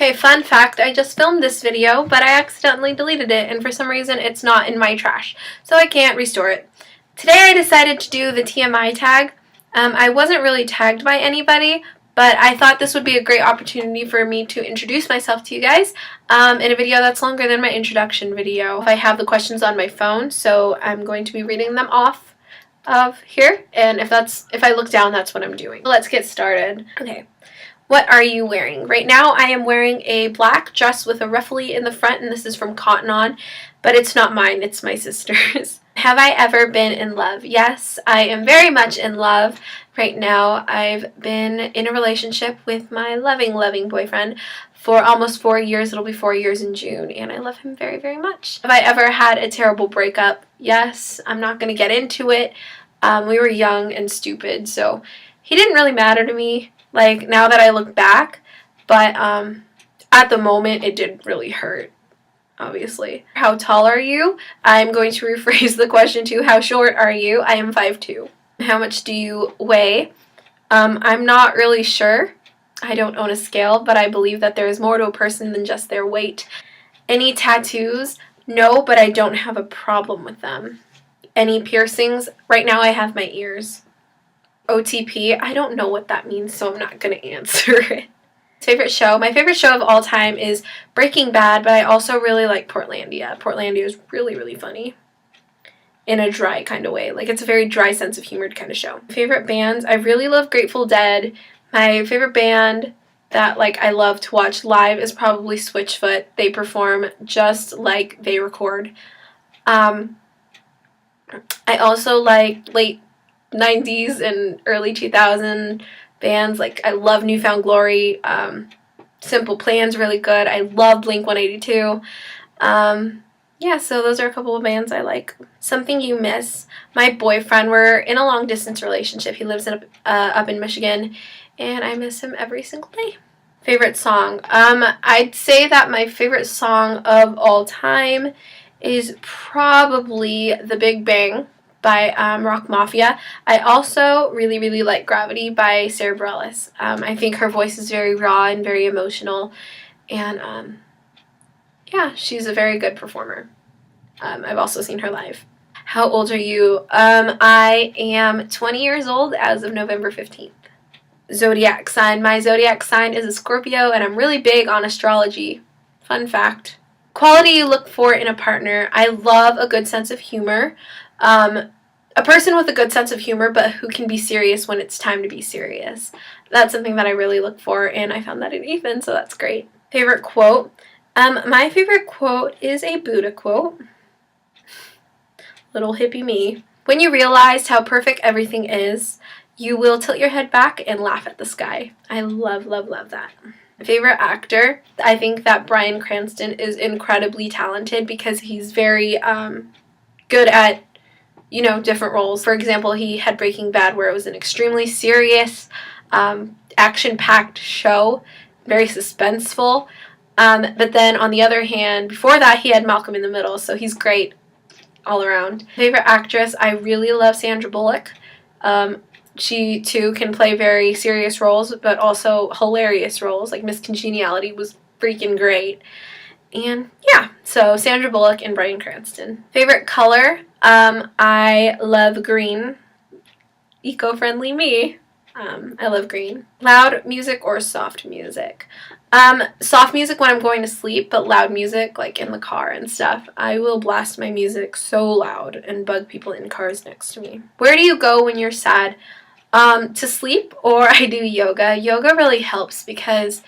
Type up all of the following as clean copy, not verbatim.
Okay, fun fact, I just filmed this video, but I accidentally deleted it, and for some reason it's not in my trash, so I can't restore it. Today I decided to do the TMI tag. I wasn't really tagged by anybody, but I thought this would be a great opportunity for me to introduce myself to you guys in a video that's longer than my introduction video. I have the questions on my phone, so I'm going to be reading them off of here, and if I look down, that's what I'm doing. Let's get started. Okay. What are you wearing? Right now I am wearing a black dress with a ruffly in the front, and this is from Cotton On, but it's not mine, it's my sister's. Have I ever been in love? Yes, I am very much in love right now. I've been in a relationship with my loving boyfriend for almost 4 years. It'll be 4 years in June, and I love him very, very much. Have I ever had a terrible breakup? Yes, I'm not going to get into it. We were young and stupid, so he didn't really matter to me. Like, now that I look back, but at the moment it did really hurt, obviously. How tall are you? I'm going to rephrase the question to how short are you? I am 5'2". How much do you weigh? I'm not really sure. I don't own a scale, but I believe that there is more to a person than just their weight. Any tattoos? No, but I don't have a problem with them. Any piercings? Right now I have my ears. OTP, I don't know what that means, so I'm not going to answer it. Favorite show? My favorite show of all time is Breaking Bad, but I also really like Portlandia. Portlandia is really, really funny in a dry kind of way. Like, it's a very dry sense of humor kind of show. Favorite bands? I really love Grateful Dead. My favorite band that, like, I love to watch live is probably Switchfoot. They perform just like they record. I also like late 90s and early 2000 bands. Like, I love New Found Glory. Simple Plan's really good. I love Blink-182. Yeah, so those are a couple of bands I like. Something you miss? My boyfriend. We're in a long distance relationship. He lives up in Michigan, and I miss him every single day. Favorite song? I'd say that my favorite song of all time is probably The Big Bang by Rock Mafia. I also really, really like Gravity by Sarah Bareilles. I think her voice is very raw and very emotional, and yeah, she's a very good performer. I've also seen her live. How old are you? I am 20 years old as of November 15th. Zodiac sign. My zodiac sign is a Scorpio, and I'm really big on astrology. Fun fact. Quality you look for in a partner. I love a good sense of humor. A person with a good sense of humor, but who can be serious when it's time to be serious. That's something that I really look for, and I found that in Ethan, so that's great. Favorite quote? My favorite quote is a Buddha quote. Little hippie me. When you realized how perfect everything is, you will tilt your head back and laugh at the sky. I love, love, love that. Favorite actor? I think that Bryan Cranston is incredibly talented because he's very good at, you know, different roles. For example, he had Breaking Bad, where it was an extremely serious, action-packed show, very suspenseful. But then on the other hand, before that, he had Malcolm in the Middle, so he's great all around. Favorite actress? I really love Sandra Bullock. She, too, can play very serious roles, but also hilarious roles. Like, Miss Congeniality was freaking great. And, yeah, so Sandra Bullock and Bryan Cranston. Favorite color? I love green. Eco-friendly me. I love green. Loud music or soft music? Soft music when I'm going to sleep, but loud music, like in the car and stuff. I will blast my music so loud and bug people in cars next to me. Where do you go when you're sad? To sleep, or I do yoga. Yoga really helps because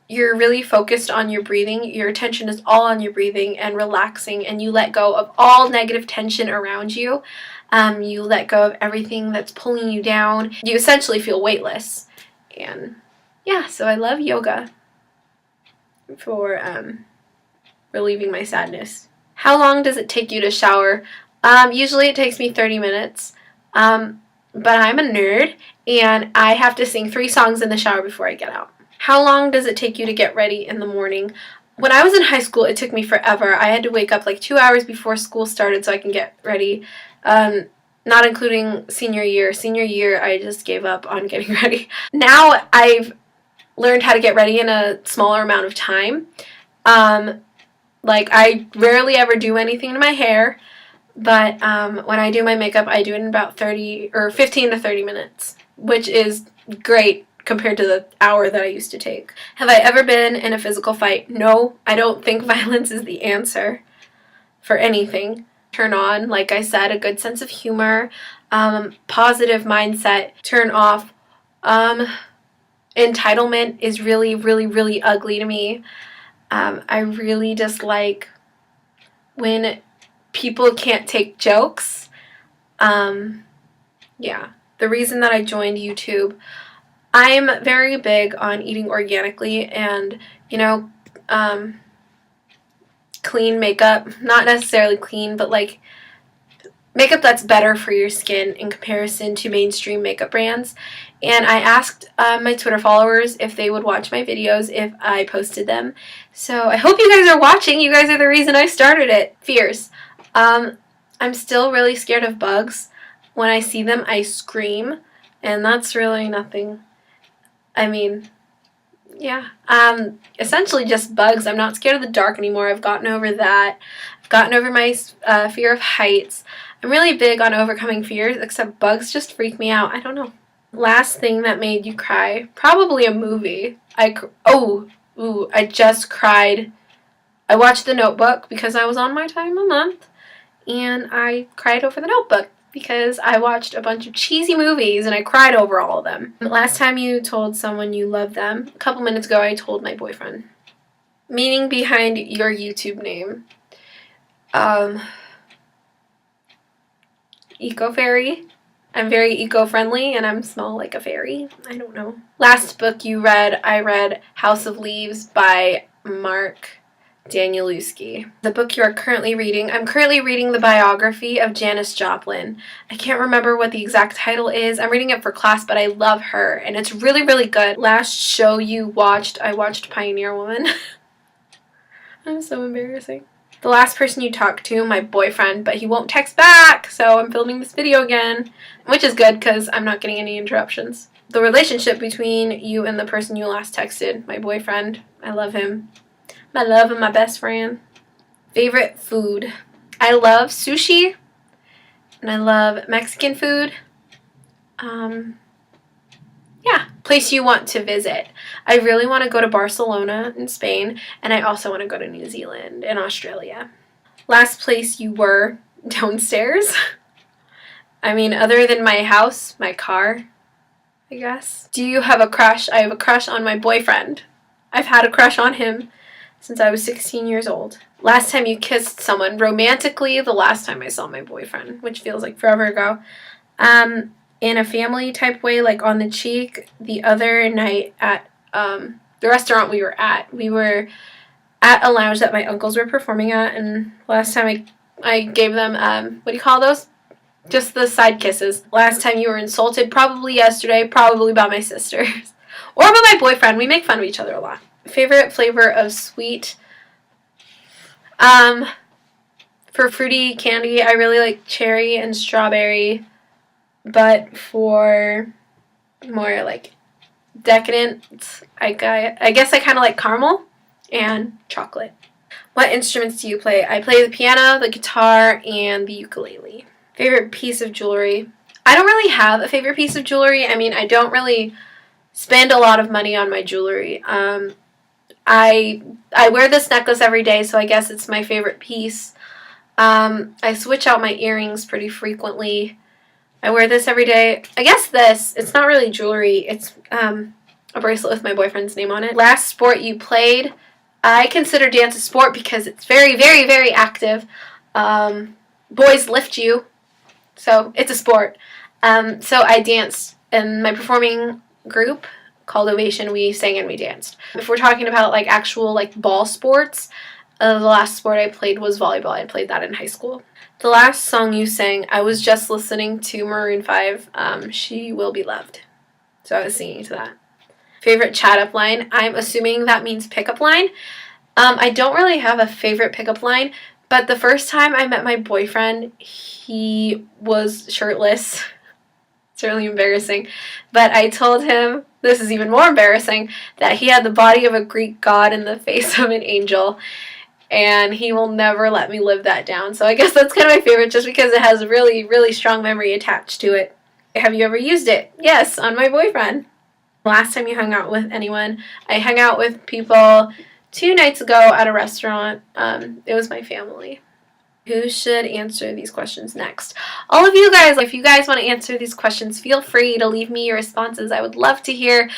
you're really focused on your breathing. Your attention is all on your breathing and relaxing, and you let go of all negative tension around you. You let go of everything that's pulling you down. You essentially feel weightless. And yeah, so I love yoga for relieving my sadness. How long does it take you to shower? Usually it takes me 30 minutes. But I'm a nerd, and I have to sing 3 songs in the shower before I get out. How long does it take you to get ready in the morning? When I was in high school, it took me forever. I had to wake up like 2 hours before school started so I can get ready. Not including senior year. Senior year, I just gave up on getting ready. Now I've learned how to get ready in a smaller amount of time. Like, I rarely ever do anything to my hair, but when I do my makeup, I do it in about 15 to 30 minutes, which is great compared to the hour that I used to take. Have I ever been in a physical fight? No, I don't think violence is the answer for anything. Turn on, like I said, a good sense of humor, positive mindset. Turn off. Entitlement is really, really, really ugly to me. I really dislike when people can't take jokes. Yeah. The reason that I joined YouTube, I'm very big on eating organically and, clean makeup. Not necessarily clean, but like makeup that's better for your skin in comparison to mainstream makeup brands. And I asked my Twitter followers if they would watch my videos if I posted them. So I hope you guys are watching. You guys are the reason I started it. Fears. I'm still really scared of bugs. When I see them, I scream. And that's really nothing. I mean, yeah. Essentially just bugs. I'm not scared of the dark anymore. I've gotten over that. I've gotten over my fear of heights. I'm really big on overcoming fears, except bugs just freak me out. I don't know. Last thing that made you cry? Probably a movie. I just cried. I watched The Notebook because I was on my time a month, and I cried over The Notebook because I watched a bunch of cheesy movies and I cried over all of them. Last time you told someone you love them? A couple minutes ago I told my boyfriend. Meaning behind your YouTube name. Eco-fairy. I'm very eco-friendly and I'm small like a fairy. I don't know. Last book you read, I read House of Leaves by Mark Danielewski. The book you are currently reading, I'm currently reading the biography of Janis Joplin. I can't remember what the exact title is. I'm reading it for class, but I love her and it's really, really good. Last show you watched, I watched Pioneer Woman. I'm so embarrassing. The last person you talked to, my boyfriend, but he won't text back, so I'm filming this video again, which is good because I'm not getting any interruptions. The relationship between you and the person you last texted, my boyfriend, I love him. My love and my best friend. Favorite food. I love sushi, and I love Mexican food. Yeah. Place you want to visit. I really want to go to Barcelona in Spain, and I also want to go to New Zealand and Australia. Last place you were, downstairs. I mean, other than my house, my car, I guess. Do you have a crush? I have a crush on my boyfriend. I've had a crush on him since I was 16 years old. Last time you kissed someone romantically, the last time I saw my boyfriend, which feels like forever ago. In a family type way, like on the cheek. The other night at the restaurant we were at a lounge that my uncles were performing at, and last time I gave them, what do you call those? Just the side kisses. Last time you were insulted, probably yesterday, probably by my sisters. Or by my boyfriend. We make fun of each other a lot. Favorite flavor of sweet? For fruity candy, I really like cherry and strawberry. But for more like decadent, I guess I kind of like caramel and chocolate. What instruments do you play? I play the piano, the guitar, and the ukulele. Favorite piece of jewelry? I don't really have a favorite piece of jewelry. I mean, I don't really spend a lot of money on my jewelry. I wear this necklace every day, so I guess it's my favorite piece. I switch out my earrings pretty frequently. I wear this every day. I guess it's not really jewelry. It's a bracelet with my boyfriend's name on it. Last sport you played? I consider dance a sport because it's very, very, very active. Boys lift you, so it's a sport. So I danced in my performing group called Ovation. We sang and we danced. If we're talking about like actual like ball sports, the last sport I played was volleyball. I played that in high school. The last song you sang, I was just listening to Maroon 5, She Will Be Loved. So I was singing to that. Favorite chat up line? I'm assuming that means pickup line. I don't really have a favorite pickup line, but the first time I met my boyfriend, he was shirtless. It's really embarrassing. But I told him, this is even more embarrassing, that he had the body of a Greek god and the face of an angel. And he will never let me live that down. So I guess that's kind of my favorite just because it has a really, really strong memory attached to it. Have you ever used it? Yes, on my boyfriend. Last time you hung out with anyone, I hung out with people 2 nights ago at a restaurant. It was my family. Who should answer these questions next? All of you guys, if you guys want to answer these questions, feel free to leave me your responses. I would love to hear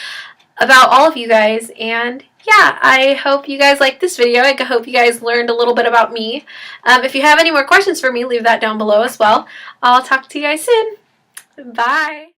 about all of you guys. And yeah, I hope you guys liked this video. I hope you guys learned a little bit about me. If you have any more questions for me, leave that down below as well. I'll talk to you guys soon. Bye.